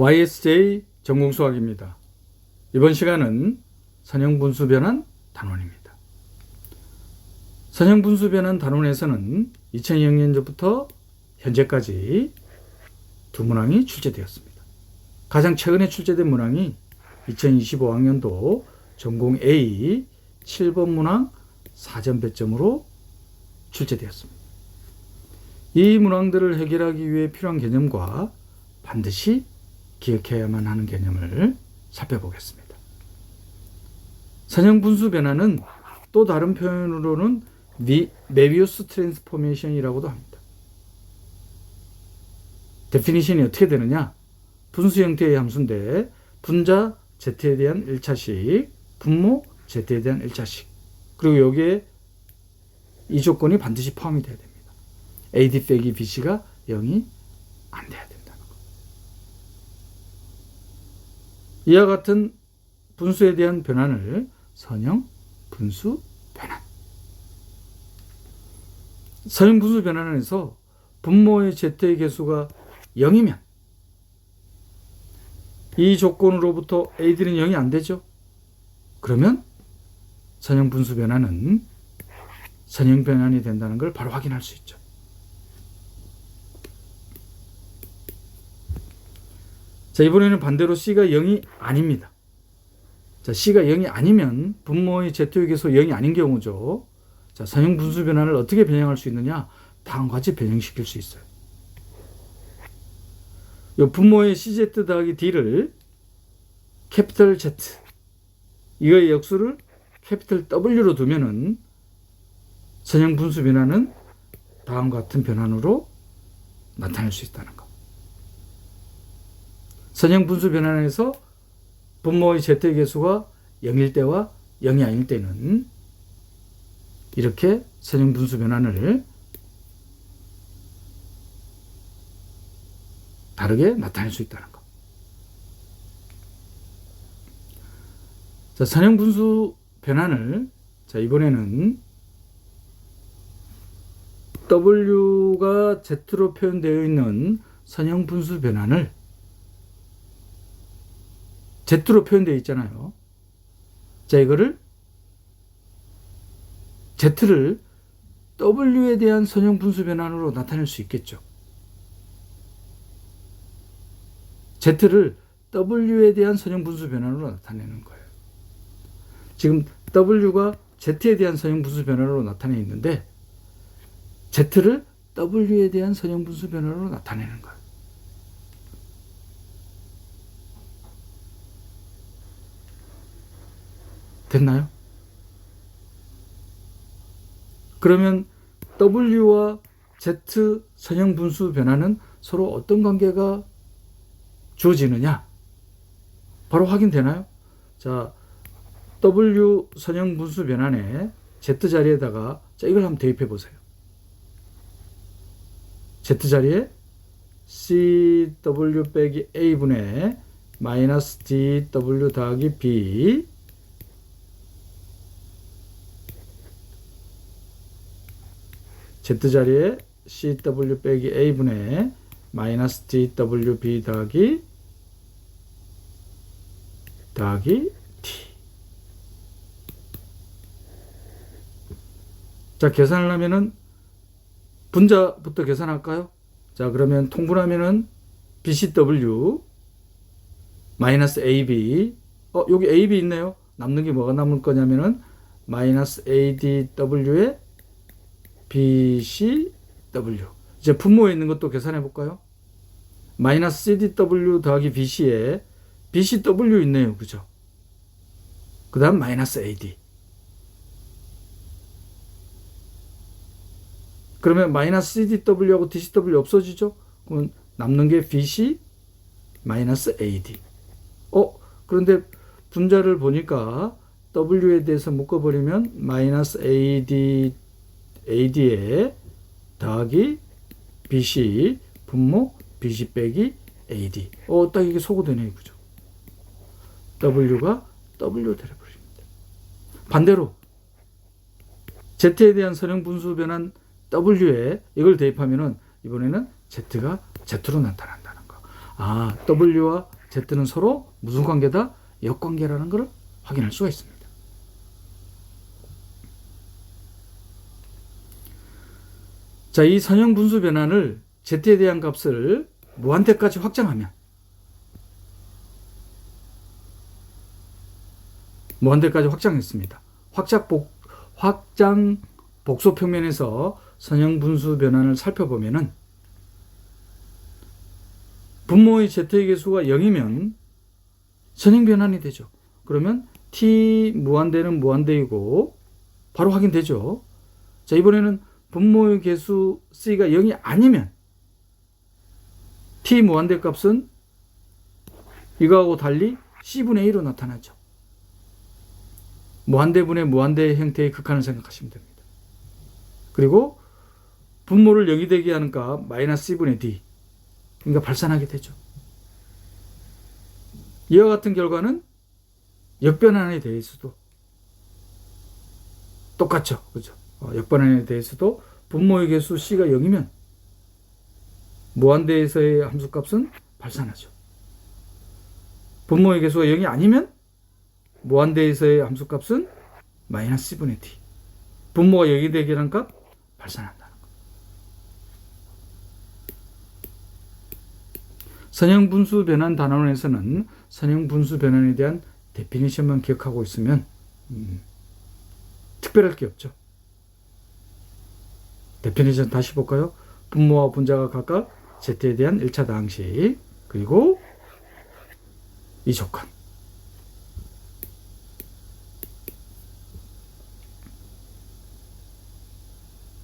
YSJ 전공수학입니다. 이번 시간은 선형분수 변환 단원입니다. 선형분수 변환 단원에서는 2002년도부터 현재까지 두 문항이 출제되었습니다. 가장 최근에 출제된 문항이 2025학년도 전공 A 7번 문항 4점 배점으로 출제되었습니다. 이 문항들을 해결하기 위해 필요한 개념과 반드시 기억해야만 하는 개념을 살펴보겠습니다. 선형분수 변환은 또 다른 표현으로는 메비우스 트랜스포메이션이라고도 합니다. 데피니션이 어떻게 되느냐? 분수 형태의 함수인데 분자 z에 대한 1차식, 분모 z에 대한 1차식, 그리고 여기에 이 조건이 반드시 포함이 돼야 됩니다. AD 빼기 BC가 0이 안 돼야 된다는 것. 이와 같은 분수에 대한 변환을 선형 분수 변환. 선형 분수 변환에서 분모의 z의 개수가 0이면 이 조건으로부터 AD는 0이 안 되죠. 그러면 선형 분수 변환은 선형 변환이 된다는 걸 바로 확인할 수 있죠. 자, 이번에는 반대로 C가 0이 아닙니다. 자, C가 0이 아니면 분모의 z의 개수 0이 아닌 경우죠. 자, 선형 분수 변환을 어떻게 변형할 수 있느냐? 다음과 같이 변형시킬 수 있어요. 이 분모의 CZ 더하기 D를 캐피털 Z, 이거의 역수를 캐피털 W로 두면은 선형 분수 변환은 다음과 같은 변환으로 나타낼 수 있다는 것. 선형 분수 변환에서 분모의 z의 개수가 0일 때와 0이 아닐 때는 이렇게 선형 분수 변환을 다르게 나타낼 수 있다는 것. 자, 선형 분수 변환을, 자, 이번에는 W가 Z로 표현되어 있는 선형 분수 변환을 Z로 표현되어 있잖아요. 자, 이거를 Z를 W에 대한 선형 분수 변환으로 나타낼 수 있겠죠. Z를 W에 대한 선형 분수 변환으로 나타내는 거예요. 지금 W가 Z에 대한 선형 분수 변환으로 나타내 있는데 Z를 W에 대한 선형 분수 변환으로 나타내는 거예요. 됐나요? 그러면 W와 Z 선형 분수 변환은 서로 어떤 관계가 주어지느냐? 바로 확인되나요? 자, W 선형 분수 변환에 Z 자리에다가, 자, 이걸 한번 대입해 보세요. Z 자리에 CW 빼기 A분의 마이너스 DW 더하기 B, Z 자리에 CW 빼기 A분의 마이너스 DWB 더하기 T. 자, 계산을 하면은 분자부터 계산할까요? 자, 그러면 통분하면은 BCW 마이너스 AB, 여기 AB 있네요. 남는 게 뭐가 남을 거냐면은 마이너스 ADW에 BCW. 이제 분모에 있는 것도 계산해 볼까요? 마이너스 CDW 더하기 BC에 BCW 있네요. 그죠? 그 다음 마이너스 AD. 그러면 마이너스 CDW하고 DCW 없어지죠? 그럼 남는 게 BC 마이너스 AD. 그런데 분자를 보니까 W에 대해서 묶어버리면 마이너스 AD에 더하기 BC 분모 BC 빼기 AD. 딱 이게 소거되네요. 그죠? W가 W로 되어버립니다. 반대로 Z에 대한 선형 분수 변환 W에 이걸 대입하면은 이번에는 Z가 Z로 나타난다는 거. W와 Z는 서로 무슨 관계다? 역관계라는 것을 확인할 수가 있습니다. 자, 이 선형 분수 변환을 Z에 대한 값을 무한대까지 확장하면 무한대까지 확장했습니다. 확장 복소 평면에서 선형 분수 변환을 살펴보면은 분모의 Z의 개수가 0이면 선형 변환이 되죠. 그러면 T 무한대는 무한대이고 바로 확인되죠. 자, 이번에는 분모의 개수 C가 0이 아니면 T 무한대 값은 이거하고 달리 C분의 1로 나타나죠. 무한대분의 무한대 형태의 극한을 생각하시면 됩니다. 그리고 분모를 0이 되게 하는 값 마이너스 C분의 D, 그러니까 발산하게 되죠. 이와 같은 결과는 역변환에 대해서도 똑같죠. 그죠? 역변환에 대해서도 분모의 개수 C가 0이면 무한대에서의 함수값은 발산하죠. 분모의 개수가 0이 아니면 무한대에서의 함수값은 마이너스 C분의 D. 분모가 0이 되게 하는 값 발산한다는 거. 선형 분수 변환 단원에서는 선형 분수 변환에 대한 데피니션만 기억하고 있으면 특별할 게 없죠. 데피니션 다시 볼까요? 분모와 분자가 각각 Z에 대한 1차 다항식, 그리고 이 조건.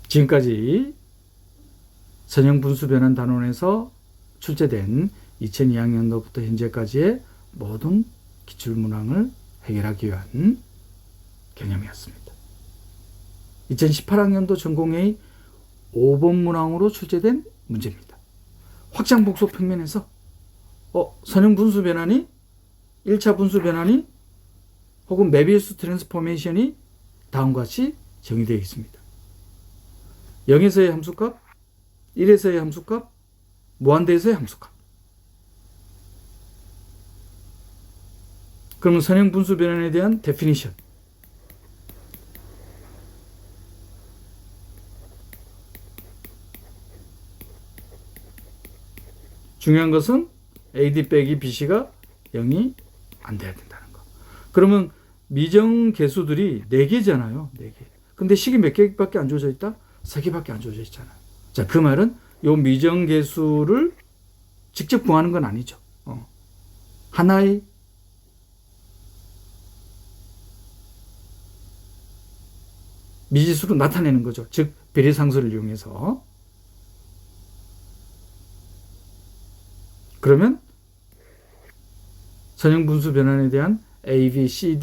지금까지 선형 분수 변환 단원에서 출제된 2002학년도부터 현재까지의 모든 기출문항을 해결하기 위한 개념이었습니다. 2018학년도 전공의 5번 문항으로 출제된 문제입니다. 확장 복소 평면에서 선형 분수 변환이 1차 분수 변환이 혹은 메비우스 트랜스포메이션이 다음과 같이 정의되어 있습니다. 0에서의 함수값, 1에서의 함수값, 무한대에서의 함수값. 그러면 선형 분수 변환에 대한 데피니션. 중요한 것은 AD 빼기 BC가 0이 안 돼야 된다는 거. 그러면 미정 개수들이 4개잖아요. 4개. 근데 식이 몇 개밖에 안 주어져 있다? 3개밖에 안 주어져 있잖아요. 자, 그 말은 요 미정 개수를 직접 구하는 건 아니죠. 하나의 미지수로 나타내는 거죠. 즉 비례상수를 이용해서. 그러면 선형 분수 변환에 대한 A, B, C,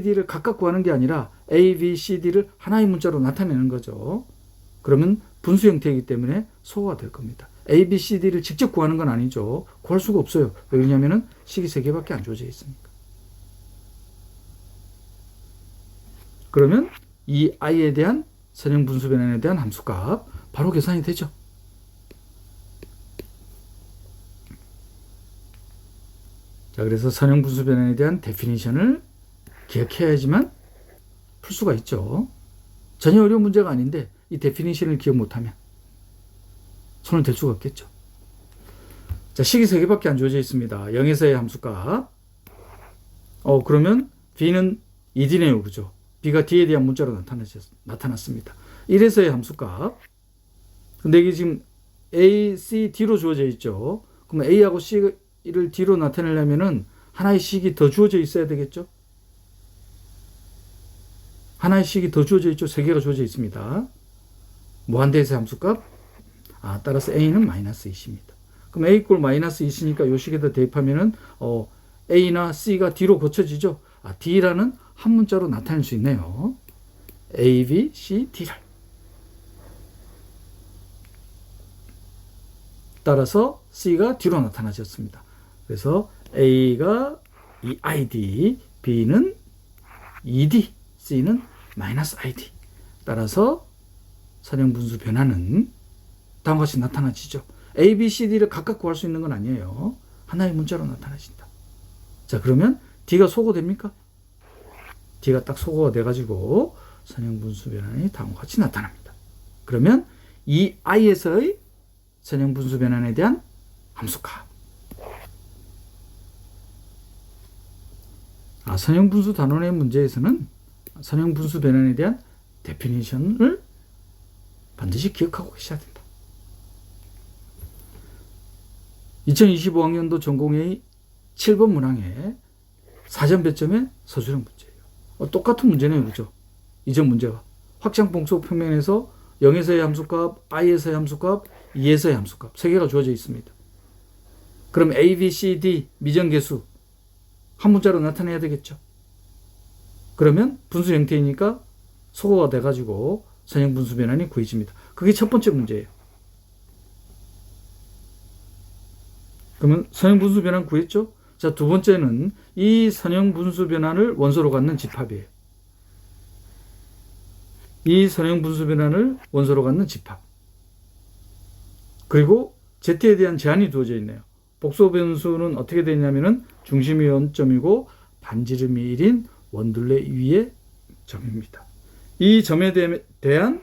D를 각각 구하는 게 아니라 A, B, C, D를 하나의 문자로 나타내는 거죠. 그러면 분수 형태이기 때문에 소화가 될 겁니다. A, B, C, D를 직접 구하는 건 아니죠. 구할 수가 없어요. 왜냐하면 식이 3개밖에 안 주어져 있으니까. 그러면 이 I에 대한 선형 분수 변환에 대한 함수값 바로 계산이 되죠. 자, 그래서 선형 분수 변환에 대한 데피니션을 기억해야지만 풀 수가 있죠. 전혀 어려운 문제가 아닌데 이 데피니션을 기억 못하면 손을 댈 수가 없겠죠. 자, 식이 3개밖에 안 주어져 있습니다. 0에서의 함수값. 그러면 B는 2D네요. 그죠? B가 D에 대한 문자로 나타났습니다. 1에서의 함수값. 근데 이게 지금 A, C, D로 주어져 있죠. 그럼 A하고 C를 D로 나타내려면은 하나의 식이 더 주어져 있어야 되겠죠? 하나의 식이 더 주어져 있죠? 3개가 주어져 있습니다. 무한대에서의 함수값. 따라서 A는 마이너스 2입니다. 그럼 A 꼴 마이너스 2니까 요 식에다 대입하면은 A나 C가 D로 고쳐지죠? D라는 한 문자로 나타낼 수 있네요. A, B, C, D를. 따라서 C가 D로 나타나졌습니다. 그래서 A가 2ID, B는 2D, C는 마이너스 ID. 따라서 선형 분수 변화는 다음과 같이 나타나지죠. A, B, C, D를 각각 구할 수 있는 건 아니에요. 하나의 문자로 나타나신다. 자, 그러면 D가 소거됩니까? D가 딱 소거가 돼가지고 선형분수 변환이 다음과 같이 나타납니다. 그러면 이 I에서의 선형분수 변환에 대한 함수값. 선형분수 단원의 문제에서는 선형분수 변환에 대한 데피니션을 반드시 기억하고 계셔야 된다. 2025학년도 전공의 7번 문항의 사전 배점의 서술형 문제예요. 똑같은 문제네요. 그죠? 이전 문제가. 확장봉수 평면에서 0에서의 함수값, i에서의 함수값, 2에서의 함수값 3개가 주어져 있습니다. 그럼 a, b, c, d 미정계수 한 문자로 나타내야 되겠죠. 그러면 분수 형태이니까 소거가 돼가지고 선형분수 변환이 구해집니다. 그게 첫 번째 문제예요. 그러면 선형분수 변환 구했죠? 자, 두 번째는 이 선형분수 변환을 원소로 갖는 집합이에요. 이 선형분수 변환을 원소로 갖는 집합. 그리고 Z에 대한 제한이 두어져 있네요. 복소 변수는 어떻게 되냐면은 중심이 원점이고 반지름이 1인 원둘레 위의 점입니다. 이 점에 대한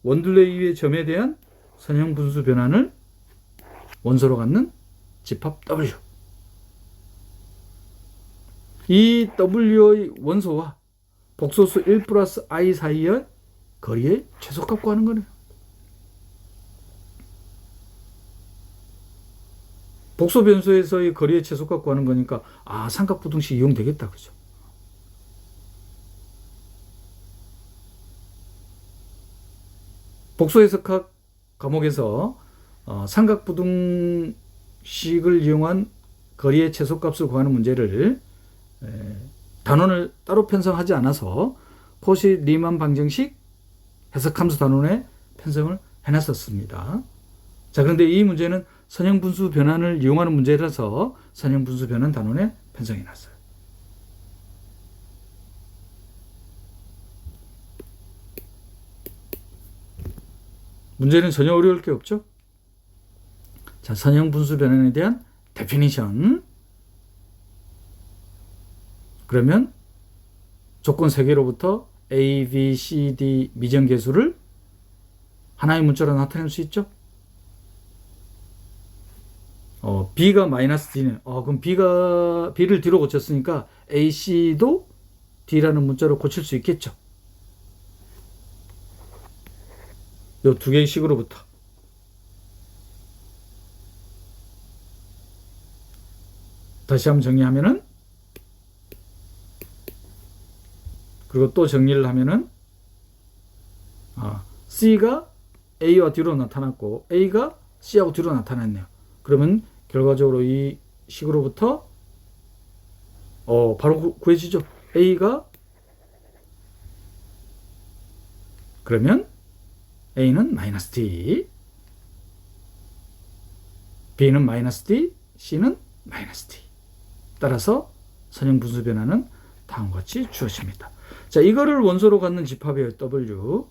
원둘레 위의 점에 대한 선형분수 변환을 원소로 갖는 집합 W. 이 W의 원소와 복소수 1 플러스 I 사이의 거리의 최소값 구하는 거네요. 복소 변수에서의 거리의 최소값 구하는 거니까 삼각부등식 이용되겠다. 그죠? 복소 해석학 과목에서 삼각부등식을 이용한 거리의 최소값을 구하는 문제를 단원을 따로 편성하지 않아서 코시 리만 방정식 해석함수 단원에 편성을 해놨었습니다. 자, 그런데 이 문제는 선형분수 변환을 이용하는 문제라서 선형분수 변환 단원에 편성해놨어요. 문제는 전혀 어려울 게 없죠. 자, 선형분수 변환에 대한 데피니션. 그러면 조건 3개로부터 A, B, C, D 미정계수를 하나의 문자로 나타낼 수 있죠. B가 마이너스 D네. 그럼 B를 D로 고쳤으니까 A, C도 D라는 문자로 고칠 수 있겠죠. 요 두 개의 식으로부터. 다시 한번 정리하면은, 그리고 또 정리를 하면은, C가 A와 D로 나타났고, A가 C하고 D로 나타났네요. 그러면 결과적으로 이 식으로부터, 바로 구해지죠. A가, 그러면 A는 마이너스 D, B는 마이너스 D, C는 마이너스 D. 따라서 선형분수 변화는 다음과 같이 주어집니다. 자, 이거를 원소로 갖는 집합이에요. W.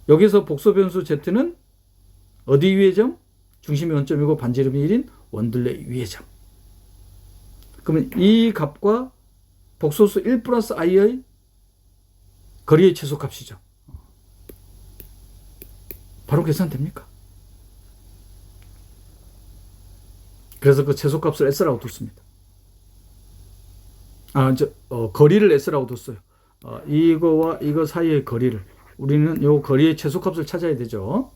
여기서 복소 변수 Z는 어디 위의 점? 중심이 원점이고 반지름이 1인 원둘레 위의 점. 그러면 이 값과 복소수 1 플러스 i의 거리의 최소값이죠. 바로 계산됩니까? 그래서 그 최소값을 S라고 뒀습니다. 거리를 S라고 뒀어요. 이거와 이거 사이의 거리를. 우리는 이 거리의 최소값을 찾아야 되죠.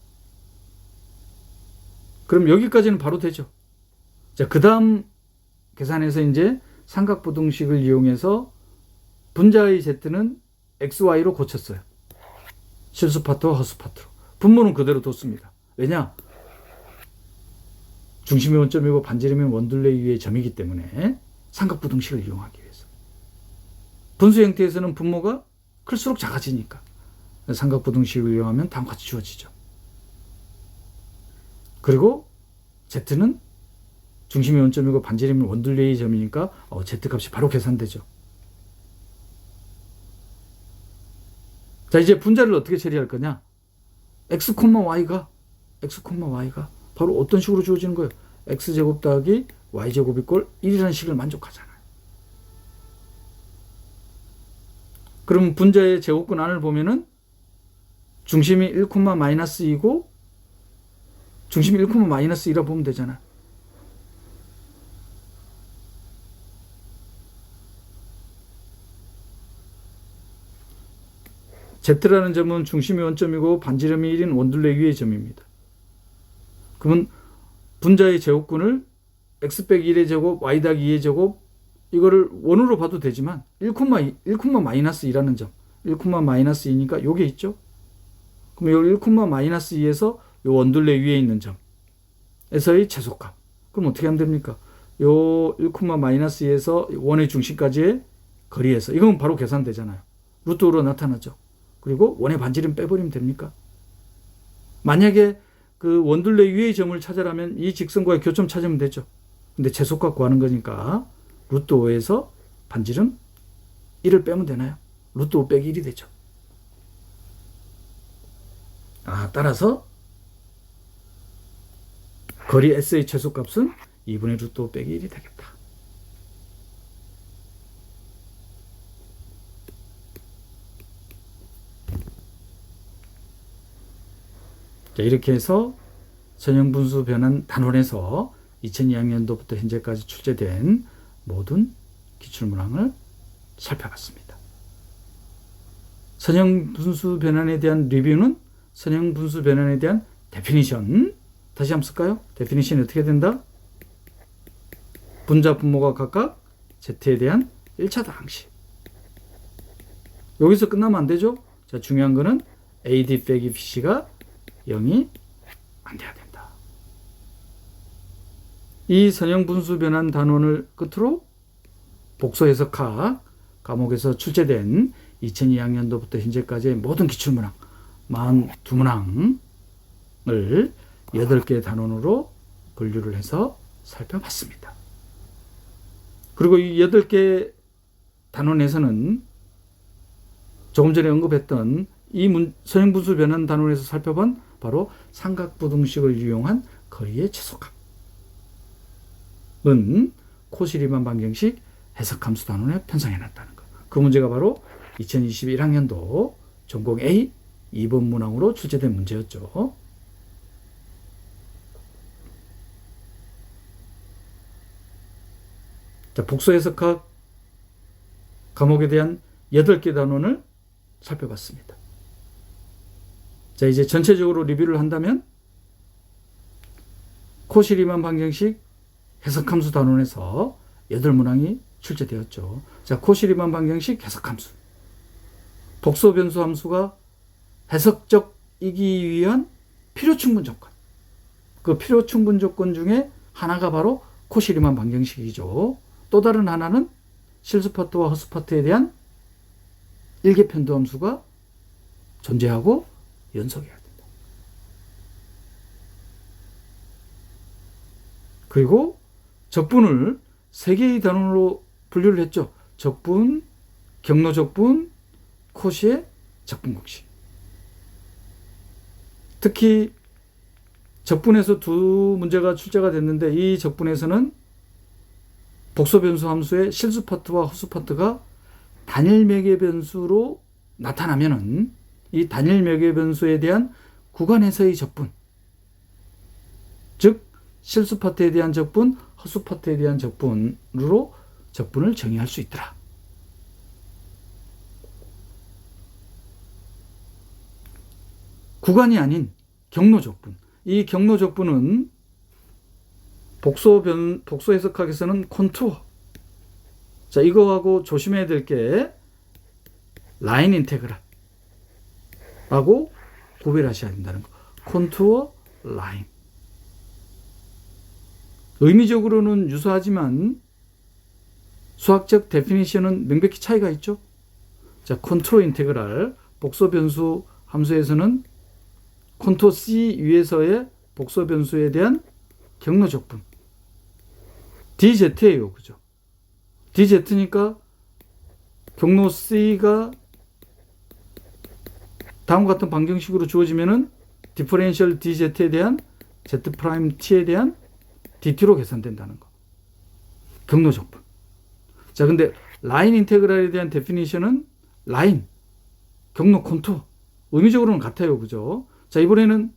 그럼 여기까지는 바로 되죠. 자, 그 다음 계산해서 이제 삼각부등식을 이용해서 분자의 Z는 XY로 고쳤어요. 실수 파트와 허수 파트로. 분모는 그대로 뒀습니다. 왜냐? 중심이 원점이고 반지름이 원둘레 위의 점이기 때문에 삼각부등식을 이용하기 위해서. 분수 형태에서는 분모가 클수록 작아지니까 삼각부등식을 이용하면 다음과 같이 주어지죠. 그리고 Z는 중심이 원점이고 반지름이 원둘레의 점이니까 Z값이 바로 계산되죠. 자, 이제 분자를 어떻게 처리할 거냐? X, Y가 바로 어떤 식으로 주어지는 거예요? x제곱 더하기 y제곱 이꼴 1이라는 식을 만족하잖아요. 그럼 분자의 제곱근 안을 보면은 중심이 1, 마이너스 2고 중심이 1, 마이너스 2라 보면 되잖아요. Z라는 점은 중심이 원점이고 반지름이 1인 원둘레 위의 점입니다. 그러면 분자의 제곱근을 x 빼기 1의 제곱, y 더하기 2의 제곱 이거를 원으로 봐도 되지만 1, 마이너스 2라는 점 1, 마이너스 2니까 요게 있죠. 그럼 여기 1, 마이너스 2에서 요 원둘레 위에 있는 점에서의 최소값. 그럼 어떻게 하면 됩니까? 요 1, 마이너스 2에서 원의 중심까지의 거리에서 이건 바로 계산되잖아요. 루트로 나타나죠. 그리고 원의 반지름 빼버리면 됩니까? 만약에 그 원둘레 위의 점을 찾으라면 이 직선과의 교점 찾으면 되죠. 근데 최소값 구하는 거니까 루트 5에서 반지름 1을 빼면 되나요? 루트 5 빼기 1이 되죠. 따라서 거리 S의 최소값은 2분의 루트 5 빼기 1이 되겠다. 자, 이렇게 해서 선형분수 변환 단원에서 2002학년도부터 현재까지 출제된 모든 기출문항을 살펴봤습니다. 선형분수 변환에 대한 리뷰는 선형분수 변환에 대한 데피니션 다시 한번 쓸까요? 데피니션이 어떻게 된다? 분자 분모가 각각 Z에 대한 1차다 항식. 여기서 끝나면 안 되죠? 자, 중요한 거는 AD 빼기 BC가 0이 안 돼야 된다. 이 선형분수 변환 단원을 끝으로 복소 해석학 과목에서 출제된 2002학년도부터 현재까지의 모든 기출문항 42문항을 8개의 단원으로 분류를 해서 살펴봤습니다. 그리고 이 8개 단원에서는 조금 전에 언급했던 이 선형분수 변환 단원에서 살펴본 바로 삼각부등식을 이용한 거리의 최소값은 코시리만 방정식 해석함수 단원에 편성해놨다는 것. 그 문제가 바로 2021학년도 전공 A 2번 문항으로 출제된 문제였죠. 자, 복소 해석학 과목에 대한 8개 단원을 살펴봤습니다. 자, 이제 전체적으로 리뷰를 한다면 코시리만 방정식 해석함수 단원에서 8문항이 출제되었죠. 자, 코시리만 방정식 해석함수. 복소 변수 함수가 해석적이기 위한 필요충분 조건. 그 필요충분 조건 중에 하나가 바로 코시리만 방정식이죠. 또 다른 하나는 실수파트와 허수파트에 대한 일개편도 함수가 존재하고 연속해야 된다. 그리고 적분을 3개의 단원으로 분류를 했죠. 적분, 경로적분, 코시의 적분공식. 특히 적분에서 두 문제가 출제가 됐는데 이 적분에서는 복소변수 함수의 실수파트와 허수파트가 단일 매개 변수로 나타나면은 이 단일 매개 변수에 대한 구간에서의 적분, 즉 실수파트에 대한 적분, 허수파트에 대한 적분으로 적분을 정의할 수 있더라. 구간이 아닌 경로적분. 이 경로적분은 복소 해석학에서는 콘투어. 자, 이거하고 조심해야 될 게 라인 인테그랄 하고 구별하셔야 된다는 거. 콘투어, 라인. 의미적으로는 유사하지만 수학적 데피니션은 명백히 차이가 있죠. 자, 콘투어 인테그랄 복소 변수 함수에서는 콘투어 C 위에서의 복소 변수에 대한 경로적분 DZ예요. 그죠? DZ니까 경로 C가 다음과 같은 방정식으로 주어지면은 디퍼렌셜 DZ에 대한 Z 프라임 t에 대한 dt로 계산된다는 거. 경로 적분. 자, 근데 라인 인테그랄에 대한 데피니션은 라인, 경로 콘투어. 의미적으로는 같아요. 그죠? 자, 이번에는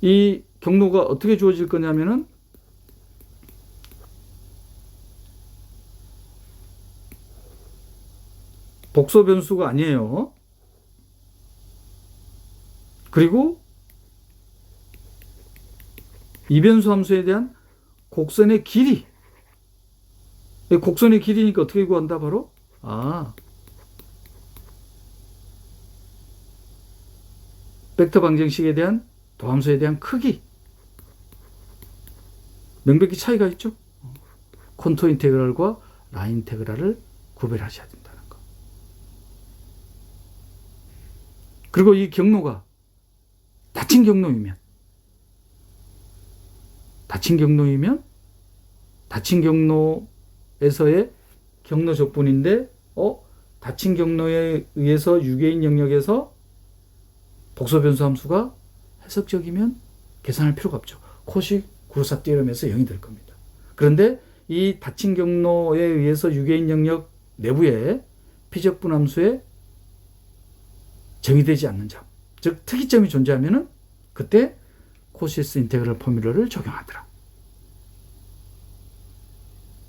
이 경로가 어떻게 주어질 거냐면은 복소 변수가 아니에요. 그리고 이변수 함수에 대한 곡선의 길이. 곡선의 길이니까 어떻게 구한다? 바로 벡터 방정식에 대한 도함수에 대한 크기. 명백히 차이가 있죠. 콘투어 인테그랄과 라인 인테그랄을 구별하셔야 된다는 거. 그리고 이 경로가 닫힌 경로이면 닫힌 경로에서의 경로 적분인데 닫힌 경로에 의해서 유계인 영역에서 복소 변수 함수가 해석적이면 계산할 필요가 없죠. 코식 구르사 띠어럼에서 0이 될 겁니다. 그런데 이 닫힌 경로에 의해서 유계인 영역 내부에 피적분 함수에 정의되지 않는 점, 즉 특이점이 존재하면은 그때 코시스 인테그랄 포뮬러를 적용하더라.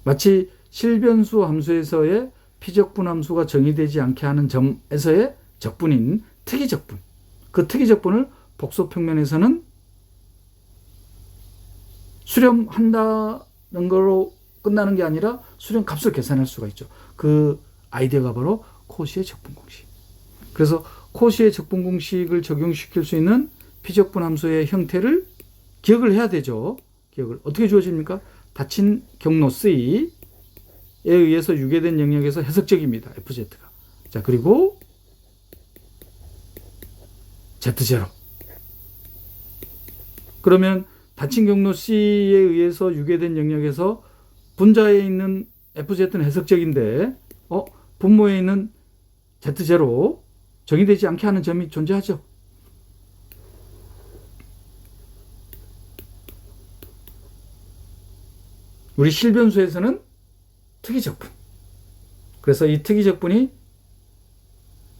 마치 실변수 함수에서의 피적분 함수가 정의되지 않게 하는 점에서의 적분인 특이적분. 그 특이적분을 복소 평면에서는 수렴한다는 거로 끝나는 게 아니라 수렴 값을 계산할 수가 있죠. 그 아이디어가 바로 코시의 적분 공식. 그래서 코시의 적분 공식을 적용시킬 수 있는 피적분 함수의 형태를 기억을 해야 되죠. 기억을 어떻게 주어집니까? 닫힌 경로 C에 의해서 유계된 영역에서 해석적입니다. FZ가. 자, 그리고 Z0. 그러면 닫힌 경로 C에 의해서 유계된 영역에서 분자에 있는 FZ는 해석적인데 분모에 있는 Z0 정의되지 않게 하는 점이 존재하죠. 우리 실변수에서는 특이적분. 그래서 이 특이적분이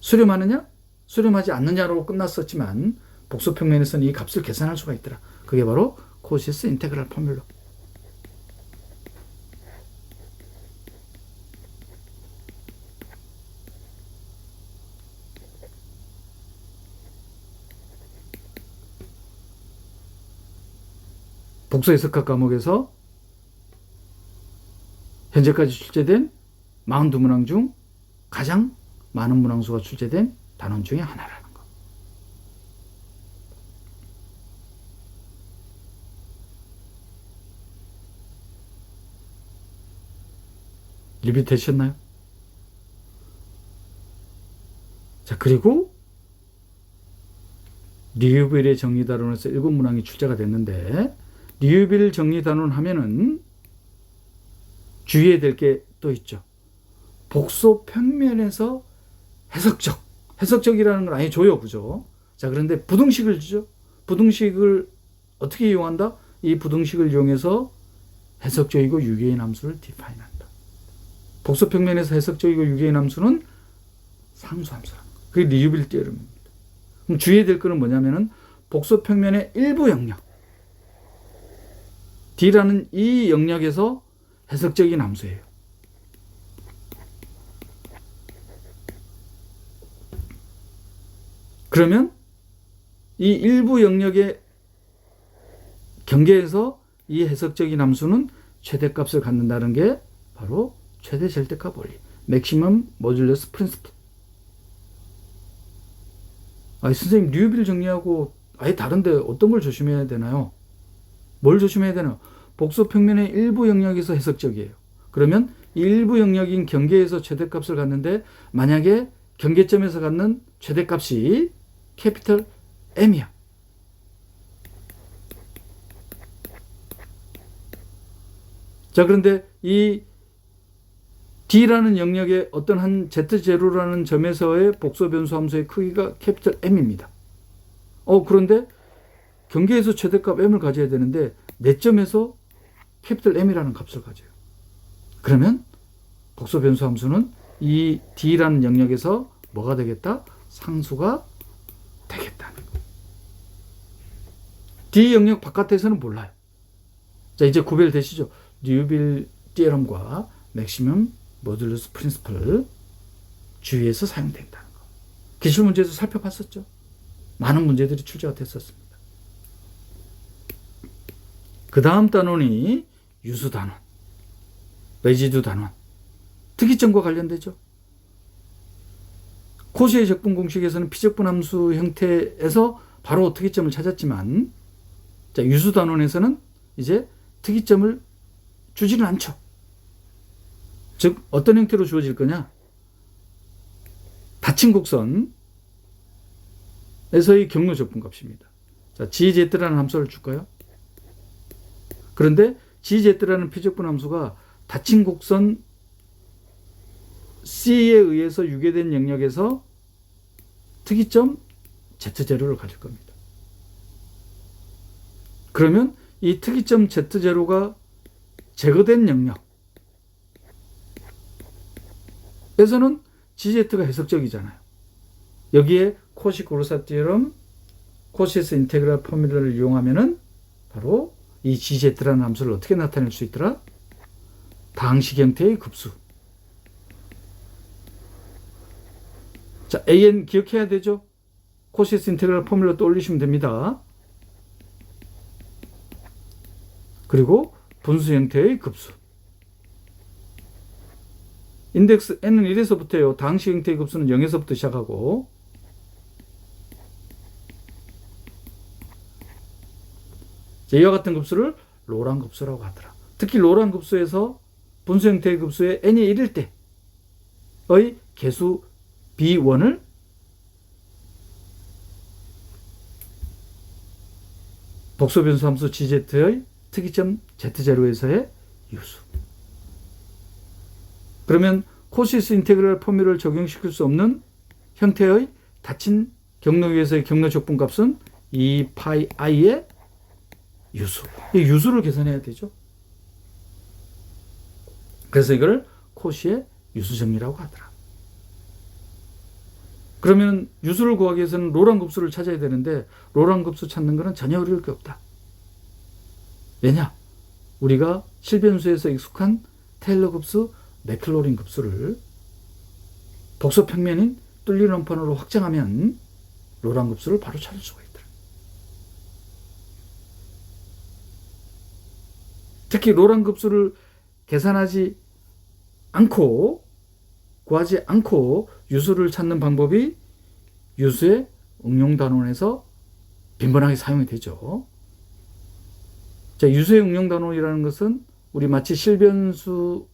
수렴하느냐 수렴하지 않느냐로 끝났었지만 복소 평면에서는 이 값을 계산할 수가 있더라. 그게 바로 코시스 인테그랄 포뮬러. 복소 해석학 과목에서 현재까지 출제된 42문항 중 가장 많은 문항수가 출제된 단원 중에 하나라는 거. 리뷰 되셨나요? 자, 그리고 리유빌의 정리단원에서 7문항이 출제가 됐는데 리유빌 정리단원 하면은 주의해야 될 게 또 있죠. 복소 평면에서 해석적이라는 걸 아예 줘요. 그죠? 자, 그런데 부등식을 주죠. 부등식을 어떻게 이용한다? 이 부등식을 이용해서 해석적이고 유계인 함수를 디파인한다. 복소 평면에서 해석적이고 유계인 함수는 상수함수라는 거. 그게 리유빌 띠어럼입니다. 그럼 주의해야 될 거는 뭐냐면은 복소 평면의 일부 영역 D라는 이 영역에서 해석적인 함수예요. 그러면 이 일부 영역의 경계에서 이 해석적인 함수는 최대값을 갖는다는 게 바로 최대 절대값 원리. 맥시멈 모듈러스 프린시플. 선생님 리유빌 정리하고 아예 다른데 어떤 걸 조심해야 되나요? 뭘 조심해야 되나요? 복소 평면의 일부 영역에서 해석적이에요. 그러면 이 일부 영역인 경계에서 최대값을 갖는데 만약에 경계점에서 갖는 최대값이 캐피털 M이야. 자, 그런데 이 D라는 영역의 어떤 한 Z0라는 점에서의 복소 변수 함수의 크기가 캐피털 M입니다. 그런데 경계에서 최대값 m을 가져야 되는데 몇 점에서 캐피털 M이라는 값을 가져요. 그러면 복소 변수 함수는 이 D라는 영역에서 뭐가 되겠다? 상수가 되겠다는 거. D 영역 바깥에서는 몰라요. 자, 이제 구별되시죠? 뉴빌 티어럼과 맥시멈 모듈러스 프린시플 주위에서 사용된다는 거. 기출문제에서 살펴봤었죠. 많은 문제들이 출제가 됐었습니다. 그 다음 단원이 유수 단원, 레지두 단원, 특이점과 관련되죠. 코시의 적분 공식에서는 피적분 함수 형태에서 바로 특이점을 찾았지만, 자, 유수 단원에서는 이제 특이점을 주지는 않죠. 즉 어떤 형태로 주어질 거냐? 닫힌 곡선에서의 경로 적분값입니다. 자, GZ라는 함수를 줄까요? 그런데 GZ라는 피적분 함수가 닫힌 곡선 C에 의해서 유계된 영역에서 특이점 Z0를 가질 겁니다. 그러면 이 특이점 Z0가 제거된 영역에서는 GZ가 해석적이잖아요. 여기에 코시 고르사 티어럼, 코시스 인테그랄 포뮬러를 이용하면은 바로 이 GZ라는 함수를 어떻게 나타낼 수 있더라? 다항식 형태의 급수. 자, AN 기억해야 되죠? 코시스 인테그랄 포뮬러 떠올리시면 됩니다. 그리고 분수 형태의 급수. 인덱스 n은 1에서부터요. 다항식 형태의 급수는 0에서부터 시작하고, 이와 같은 급수를 로랑 급수라고 하더라. 특히 로랑 급수에서 분수 형태의 급수에 n이 1일 때의 개수 b1을 복소 변수 함수 gz의 특이점 z0에서의 유수. 그러면 코시스 인테그랄 포뮬을 적용시킬 수 없는 형태의 닫힌 경로 위에서의 경로 적분 값은 2파이 i의 유수. 이 유수를 계산해야 되죠. 그래서 이걸 코시의 유수 정리라고 하더라. 그러면 유수를 구하기 위해서는 로랑 급수를 찾아야 되는데 로랑 급수 찾는 것은 전혀 어려울 게 없다. 왜냐? 우리가 실변수에서 익숙한 테일러 급수, 맥클로린 급수를 복소 평면인 뚫린 원판으로 확장하면 로랑 급수를 바로 찾을 수가 있더라. 특히 로랑 급수를 계산하지 않고 구하지 않고 유수를 찾는 방법이 유수의 응용 단원에서 빈번하게 사용이 되죠. 자, 유수의 응용 단원이라는 것은 우리 마치 실변수에서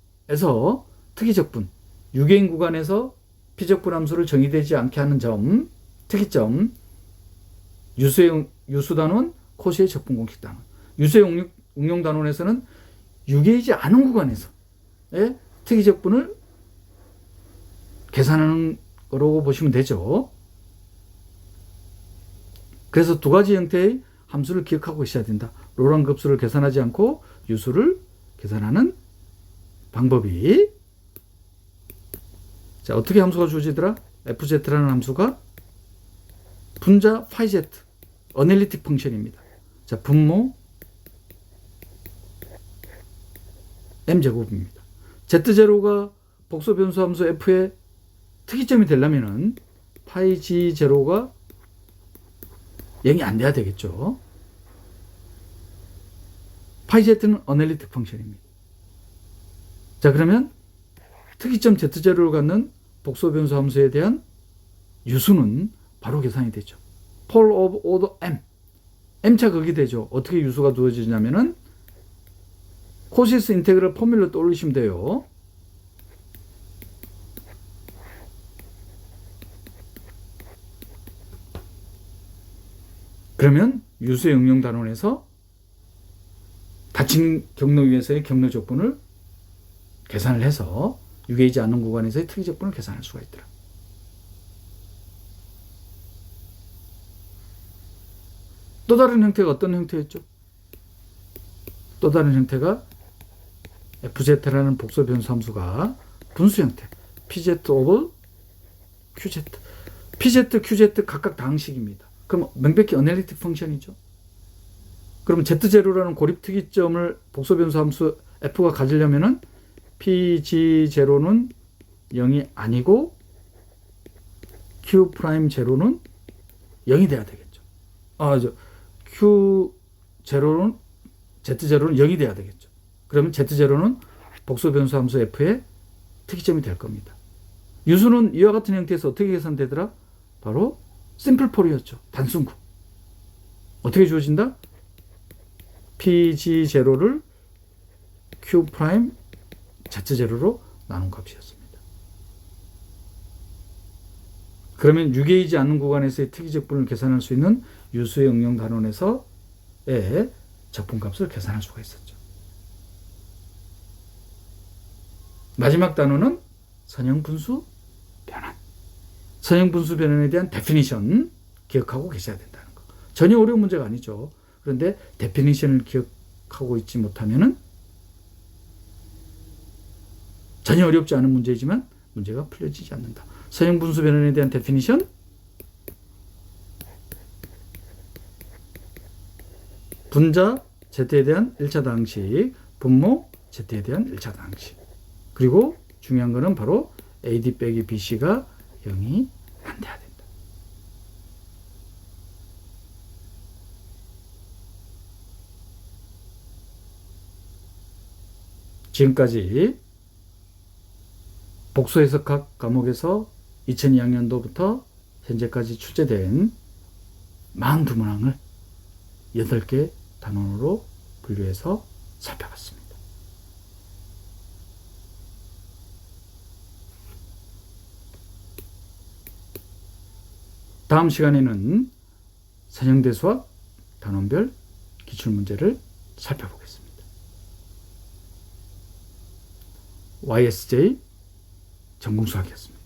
특이적분, 유개인 구간에서 피적분 함수를 정의되지 않게 하는 점, 특이점, 유수의 유수 단원, 코시의 적분 공식 단원. 유수의 응용 단원에서는 유개이지 않은 구간에서의 특이적분을 계산하는 거라고 보시면 되죠. 그래서 두 가지 형태의 함수를 기억하고 있어야 된다. 로랑 급수를 계산하지 않고 유수를 계산하는 방법이, 자, 어떻게 함수가 주어지더라? fz라는 함수가 분자 파이 z 어널리틱 펑션입니다. 자, 분모 m제곱입니다. z0가 복소 변수 함수 f의 특이점이 되려면은 파이 g0가 0이 안 돼야 되겠죠. 파이 z는 어널리틱 펑션입니다. 자, 그러면 특이점 z0를 갖는 복소 변수 함수에 대한 유수는 바로 계산이 되죠. 폴 오브 오더 m. m차 극이 되죠. 어떻게 유수가 두어지냐면은 코시스 인테그럴 포뮬러 떠올리시면 돼요. 그러면 유수의 응용 단원에서 닫힌 경로 위에서의 경로 적분을 계산을 해서 유개이지 않는 구간에서의 특이 적분을 계산할 수가 있더라. 또 다른 형태가 어떤 형태였죠? 또 다른 형태가 FZ라는 복소 변수 함수가 분수 형태 PZ 오브 QZ, PZ, QZ 각각 다항식입니다. 그럼 명백히 어널리틱 펑션이죠. 그럼 Z0라는 고립 특이점을 복소 변수 함수 F가 가지려면은 PG0는 0이 아니고 Q'0는 0이 돼야 되겠죠. Q0는 Z0는 0이 돼야 되겠죠. 그러면 Z0는 복소 변수 함수 F의 특이점이 될 겁니다. 유수는 이와 같은 형태에서 어떻게 계산되더라? 바로 심플폴이었죠. 단순구. 어떻게 주어진다? PG0를 Q' Z0로 나눈 값이었습니다. 그러면 유계이지 않는 구간에서의 특이적분을 계산할 수 있는 유수의 응용 단원에서의 적분값을 계산할 수가 있었죠. 마지막 단원은 선형분수 변환. 선형분수 변환에 대한 데피니션 기억하고 계셔야 된다는 거. 전혀 어려운 문제가 아니죠. 그런데 데피니션을 기억하고 있지 못하면은 전혀 어렵지 않은 문제이지만 문제가 풀려지지 않는다. 선형분수 변환에 대한 데피니션, 분자 Z에 대한 1차 다항식, 분모 Z에 대한 1차 다항식. 그리고 중요한 거는 바로 AD 빼기 BC가 0이 안 돼야 된다. 지금까지 복소해석 각 과목에서 2002학년도부터 현재까지 출제된 42문항을 8개 단원으로 분류해서 살펴봤습니다. 다음 시간에는 선형대 수학 단원별 기출문제를 살펴보겠습니다. YSJ 전공수학이었습니다.